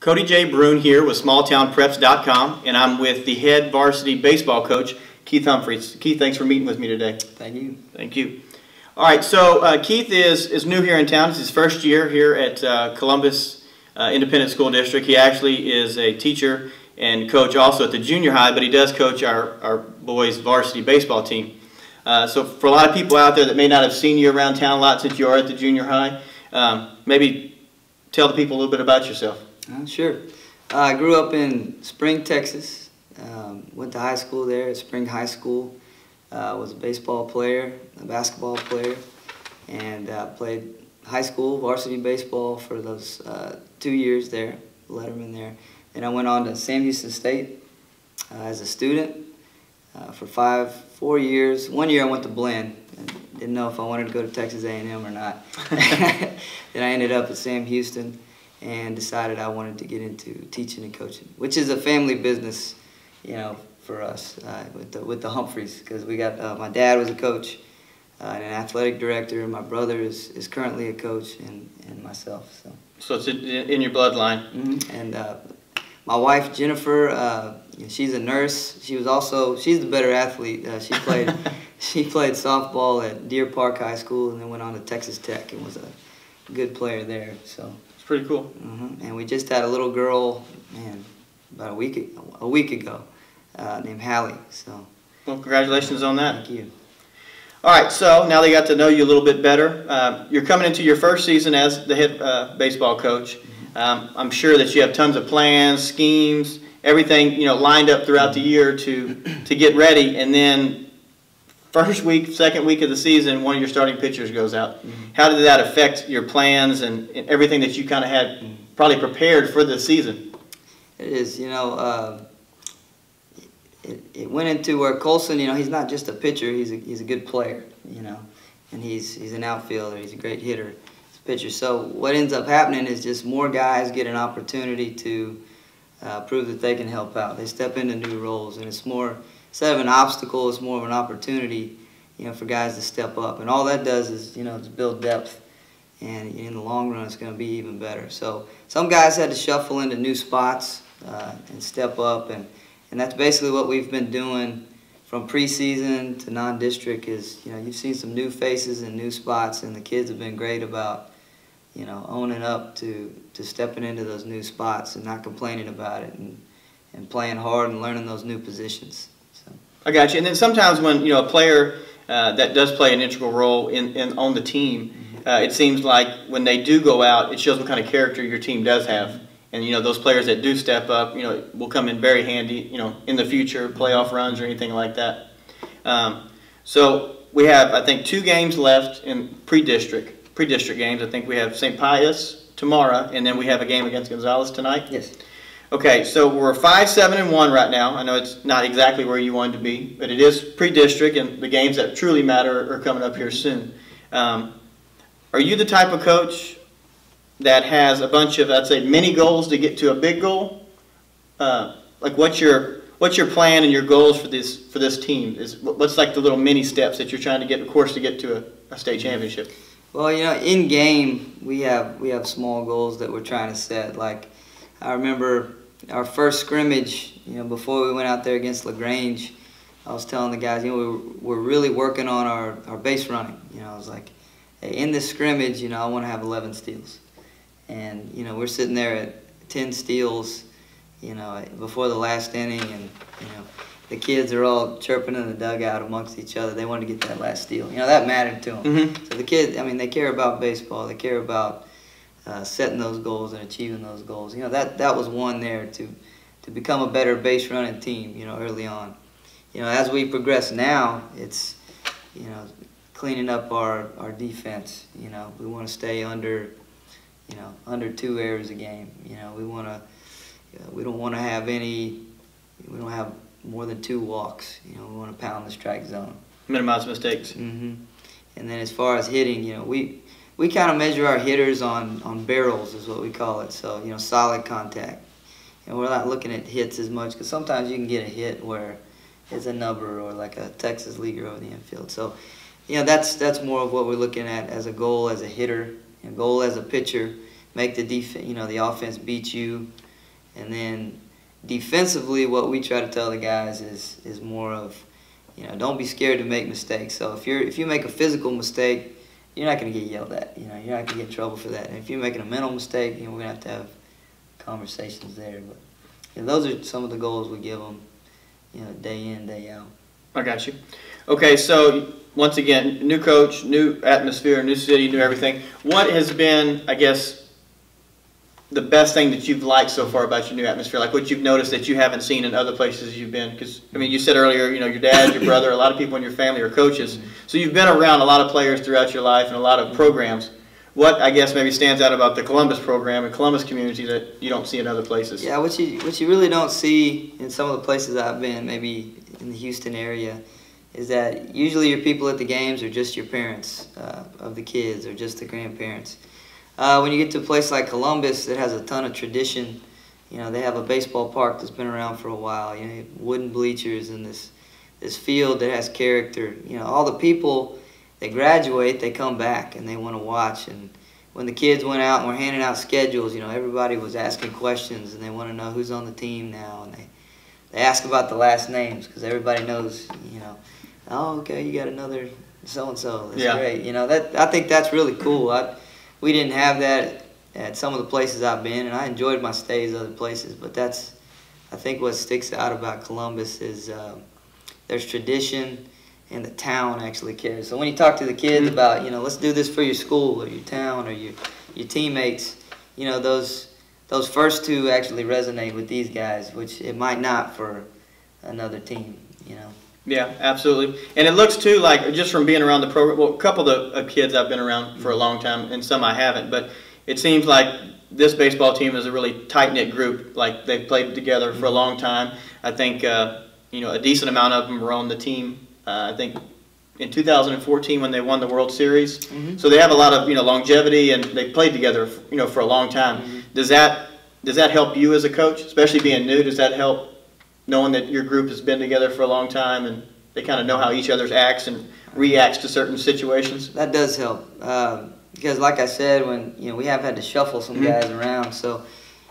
Cody J. Brune here with smalltownpreps.com, and I'm with the head varsity baseball coach, Keith Humphreys. Keith, thanks for meeting with me today. Thank you. Thank you. All right, so Keith is new here in town. It's his first year here at Columbus Independent School District. He actually is a teacher and coach also at the junior high, but he does coach our boys' varsity baseball team. So for a lot of people out there that may not have seen you around town a lot since you are at the junior high, maybe tell the people a little bit about yourself. Sure. I grew up in Spring, Texas. Went to high school there at Spring High School. Was a baseball player, a basketball player, and played high school varsity baseball for those 2 years there, letterman there. Then I went on to Sam Houston State as a student for 4 years. 1 year I went to Blinn and didn't know if I wanted to go to Texas A&M or not. Then I ended up at Sam Houston and decided I wanted to get into teaching and coaching, which is a family business, you know, for us with the Humphreys, because we got my dad was a coach and an athletic director, and my brother is currently a coach, and myself. So it's in your bloodline. Mm-hmm. And my wife Jennifer, she's a nurse. She's the better athlete. She played softball at Deer Park High School, and then went on to Texas Tech and was a good player there. So it's pretty cool. Mm-hmm. And we just had a little girl, man, about a week ago, named Hallie. So, well, congratulations on that. Thank you. All right, so now they got to know you a little bit better. You're coming into your first season as the head baseball coach. I'm sure that you have tons of plans, schemes, everything lined up throughout the year to get ready. And then first week, second week of the season, one of your starting pitchers goes out. How did that affect your plans and everything that you kind of had probably prepared for the season? It is, it went into where Colson, he's not just a pitcher, he's a good player, and he's an outfielder, he's a great hitter, he's a pitcher. So what ends up happening is just more guys get an opportunity to prove that they can help out. They step into new roles, and it's more, instead of an obstacle, it's more of an opportunity, for guys to step up. And all that does is, just build depth, and in the long run, it's going to be even better. So some guys had to shuffle into new spots and step up, and that's basically what we've been doing from preseason to non-district. Is you've seen some new faces and new spots, and the kids have been great about owning up to stepping into those new spots and not complaining about it, and playing hard and learning those new positions. So. I got you. And then sometimes when a player that does play an integral role on the team, it seems like when they do go out, it shows what kind of character your team does have. And those players that do step up, will come in very handy, in the future, playoff runs or anything like that. So we have, I think, 2 games left in pre-district games. I think we have St. Pius tomorrow, and then we have a game against Gonzales tonight. Yes. Okay, so we're 5-7-1 right now. I know it's not exactly where you wanted to be, but it is pre-district, and the games that truly matter are coming up here soon. Are you the type of coach that has a bunch of, I'd say, mini goals to get to a big goal? Like what's your plan and your goals for this team? What's like the little mini steps that you're trying to get, of course, to get to a state championship? Well, in game we have small goals that we're trying to set. Like I remember our first scrimmage, before we went out there against LaGrange, I was telling the guys, we're really working on our base running. I was like, hey, in this scrimmage, I want to have 11 steals. And we're sitting there at 10 steals, before the last inning, and the kids are all chirping in the dugout amongst each other. They want to get that last steal. That mattered to them. Mm-hmm. So the kids, they care about baseball. They care about setting those goals and achieving those goals. That was one there to become a better base running team. Early on. As we progress now, it's cleaning up our defense. We want to stay under 2 errors a game. We don't want to have we don't have more than 2 walks. We want to pound the strike zone. Minimize mistakes. Mm-hmm. And then as far as hitting, we kind of measure our hitters on barrels, is what we call it. So, solid contact. We're not looking at hits as much, because sometimes you can get a hit where it's a number or like a Texas leaguer over the infield. So, that's more of what we're looking at as a goal as a hitter, a goal as a pitcher. Make the the offense beat you And then defensively, what we try to tell the guys is more of, you know, don't be scared to make mistakes. So if you make a physical mistake, you're not going to get yelled at. You know, you're not going to get in trouble for that. And if you're making a mental mistake, you know, we're going to have conversations there. But you know, those are some of the goals we give them, you know, day in, day out. I got you. Okay, so once again, new coach, new atmosphere, new city, new everything. What has been, I guess, the best thing that you've liked so far about your new atmosphere? Like what you've noticed that you haven't seen in other places you've been? Because, I mean, you said earlier, you know, your dad, your brother, a lot of people in your family are coaches. So you've been around a lot of players throughout your life and a lot of programs. What, I guess, maybe stands out about the Columbus program and Columbus community that you don't see in other places? Yeah, what you really don't see in some of the places I've been, maybe in the Houston area, is that usually your people at the games are just your parents of the kids or just the grandparents. When you get to a place like Columbus that has a ton of tradition, you know, they have a baseball park that's been around for a while, you know, wooden bleachers and this field that has character. You know, all the people that graduate, they come back and they want to watch. And when the kids went out and were handing out schedules, you know, everybody was asking questions and they want to know who's on the team now. And they ask about the last names because everybody knows, you know, oh, okay, you got another so-and-so. That's great. You know, I think that's really cool. We didn't have that at some of the places I've been, and I enjoyed my stays other places. But that's, I think, what sticks out about Columbus is there's tradition, and the town actually cares. So when you talk to the kids about, you know, let's do this for your school or your town or your teammates, you know, those first two actually resonate with these guys, which it might not for another team, you know. Yeah, absolutely. And it looks, too, like just from being around the program, well, a couple of kids I've been around for a long time, and some I haven't, but it seems like this baseball team is a really tight-knit group. Like, they've played together for a long time. I think, you know, a decent amount of them were on the team, I think, in 2014 when they won the World Series. So they have a lot of, you know, longevity, and they played together, you know, for a long time. Does that help you as a coach, especially being new? Does that help knowing that your group has been together for a long time and they kind of know how each other acts and reacts to certain situations? That does help because, like I said, when you know we have had to shuffle some guys around, so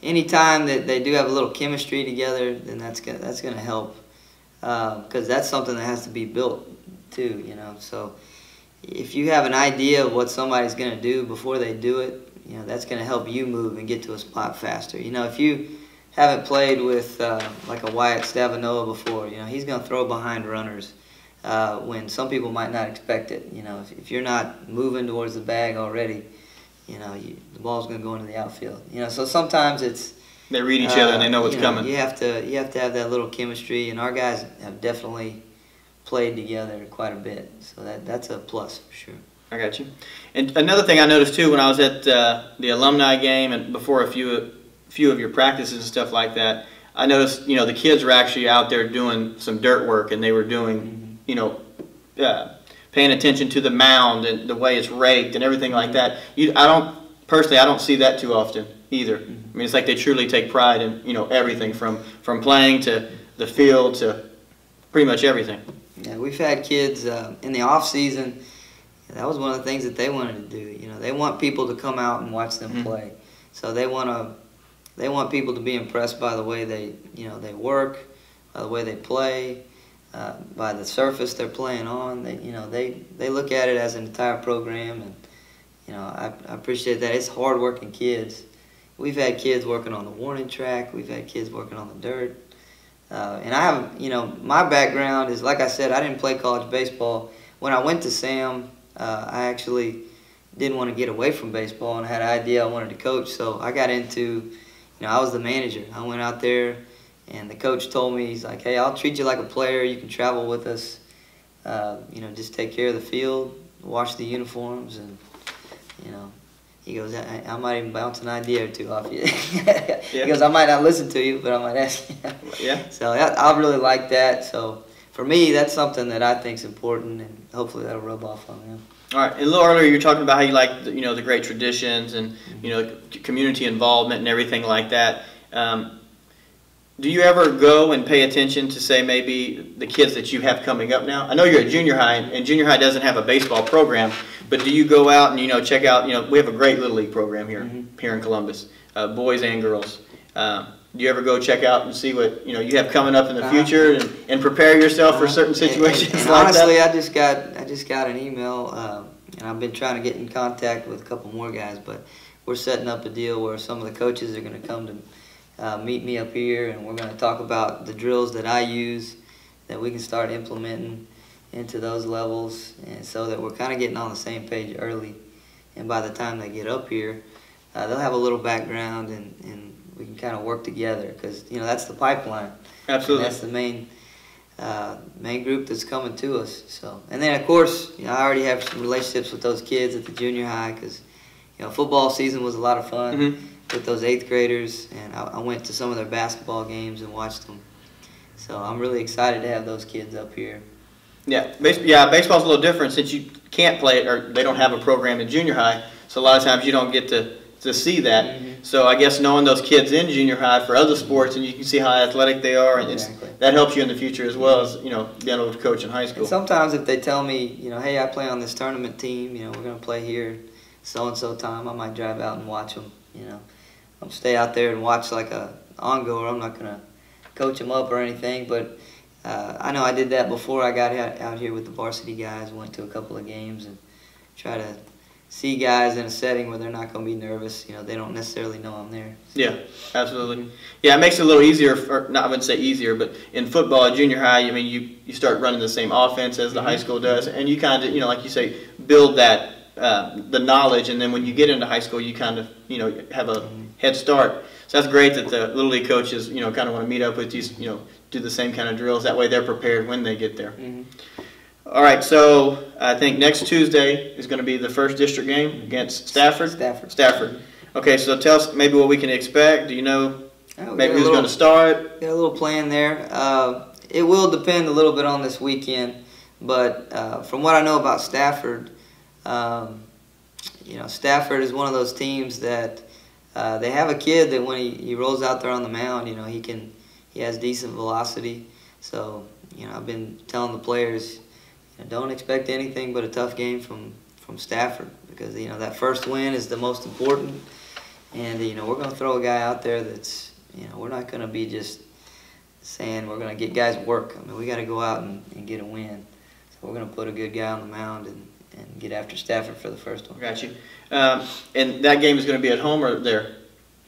anytime that they do have a little chemistry together, then that's gonna help because that's something that has to be built too. You know, so if you have an idea of what somebody's gonna do before they do it, you know that's gonna help you move and get to a spot faster. You know, if you haven't played with like a Wyatt Stavanoa before, you know, he's going to throw behind runners when some people might not expect it. You know, if you're not moving towards the bag already, you know, the ball's going to go into the outfield. You know, so sometimes it's they read each other and they know what's coming. You have to have that little chemistry, and our guys have definitely played together quite a bit. So that's a plus for sure. I got you. And another thing I noticed too when I was at the alumni game and before a few of your practices and stuff like that, I noticed, you know, the kids were actually out there doing some dirt work, and they were doing, you know, paying attention to the mound and the way it's raked and everything like that. I don't see that too often either. I mean, it's like they truly take pride in, you know, everything from playing to the field to pretty much everything. Yeah, we've had kids in the off season. That was one of the things that they wanted to do. You know, they want people to come out and watch them play. So they want people to be impressed by the way they work, by the way they play, by the surface they're playing on. They look at it as an entire program, and you know I appreciate that. It's hard-working kids. We've had kids working on the warning track. We've had kids working on the dirt. And I have, you know, my background is, like I said, I didn't play college baseball. When I went to Sam, I actually didn't want to get away from baseball and had an idea I wanted to coach. So I got into, you know, I was the manager. I went out there, and the coach told me, he's like, hey, I'll treat you like a player. You can travel with us. You know, just take care of the field, wash the uniforms, and, you know, he goes, I might even bounce an idea or two off you. Yeah. He goes, I might not listen to you, but I might ask you. Yeah. So I really like that. So for me, that's something that I think is important, and hopefully that'll rub off on them. All right. And a little earlier, you were talking about how you like, you know, the great traditions and, you know, community involvement and everything like that. Do you ever go and pay attention to, say, maybe the kids that you have coming up now? I know you're at junior high, and junior high doesn't have a baseball program, but do you go out and, you know, check out, you know, we have a great Little League program here, here in Columbus, boys and girls. do you ever go check out and see what you have coming up in the future and prepare yourself for certain situations and like honestly, that? I just got an email, and I've been trying to get in contact with a couple more guys, but we're setting up a deal where some of the coaches are going to come to meet me up here, and we're going to talk about the drills that I use that we can start implementing into those levels, and so that we're kind of getting on the same page early. And by the time they get up here, they'll have a little background, and we can kind of work together, because that's the pipeline. Absolutely, and that's the main group that's coming to us. So, and then of course, I already have some relationships with those kids at the junior high, because football season was a lot of fun with those 8th graders, and I went to some of their basketball games and watched them. So I'm really excited to have those kids up here. Yeah, baseball's a little different since you can't play it, or they don't have a program in junior high. So a lot of times you don't get to see that. So I guess knowing those kids in junior high for other sports, and you can see how athletic they are, and that helps you in the future as well as being able to coach in high school. And sometimes if they tell me, hey, I play on this tournament team, we're going to play here so and so time, I might drive out and watch them. I'll stay out there and watch like a ongoer. I'm not going to coach them up or anything, but I know I did that before I got out here with the varsity guys. Went to a couple of games and try to see guys in a setting where they're not going to be nervous. They don't necessarily know I'm there. Yeah, absolutely. Yeah, it makes it a little easier, or not, I wouldn't say easier, but in football at junior high, you start running the same offense as the high school does, and you kind of, like you say, build that the knowledge, and then when you get into high school, you kind of, have a head start. So that's great that the Little League coaches, kind of want to meet up with you, do the same kind of drills. That way they're prepared when they get there. All right, so I think next Tuesday is going to be the first district game against Stafford? Stafford. Okay, so tell us maybe what we can expect. Do you know maybe who's going to start? Got a little plan there. It will depend a little bit on this weekend, but from what I know about Stafford, Stafford is one of those teams that they have a kid that when he rolls out there on the mound, he has decent velocity. So, I've been telling the players, don't expect anything but a tough game from Stafford, because that first win is the most important, and we're going to throw a guy out there that's we're not going to be just saying we're going to get guys work. I mean, we got to go out and get a win. So we're going to put a good guy on the mound and get after Stafford for the first one. Got you. And that game is going to be at home or there?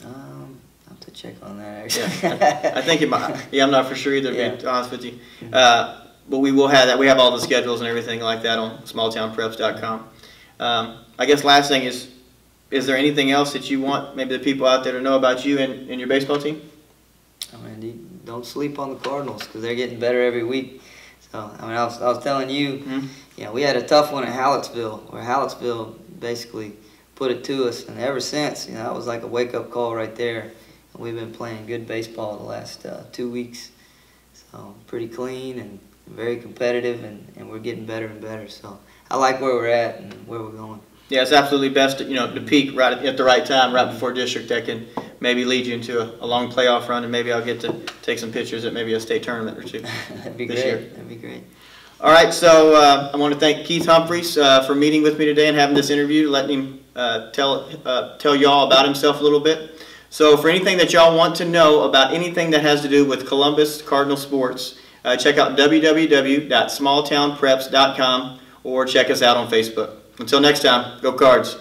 I'll have to check on that, actually. Yeah, I think it might. Yeah, I'm not for sure either, to be honest with you. But we will have that. We have all the schedules and everything like that on smalltownpreps.com. I guess last thing is there anything else that you want maybe the people out there to know about you and your baseball team? I mean, don't sleep on the Cardinals, because they're getting better every week. So, I mean, I was telling you, we had a tough one at Hallettsville, where Hallettsville basically put it to us, and ever since, that was like a wake-up call right there. And we've been playing good baseball the last 2 weeks. So, pretty clean and very competitive, and we're getting better and better. So, I like where we're at and where we're going. Yeah, it's absolutely best to peak right at the right time, right before district. That can maybe lead you into a long playoff run, and maybe I'll get to take some pictures at maybe a state tournament or two. That'd be this great. year. That'd be great. All right, so I want to thank Keith Humphreys for meeting with me today and having this interview, letting him tell y'all about himself a little bit. So for anything that y'all want to know about anything that has to do with Columbus Cardinal sports, check out www.smalltownpreps.com or check us out on Facebook. Until next time, go Cards.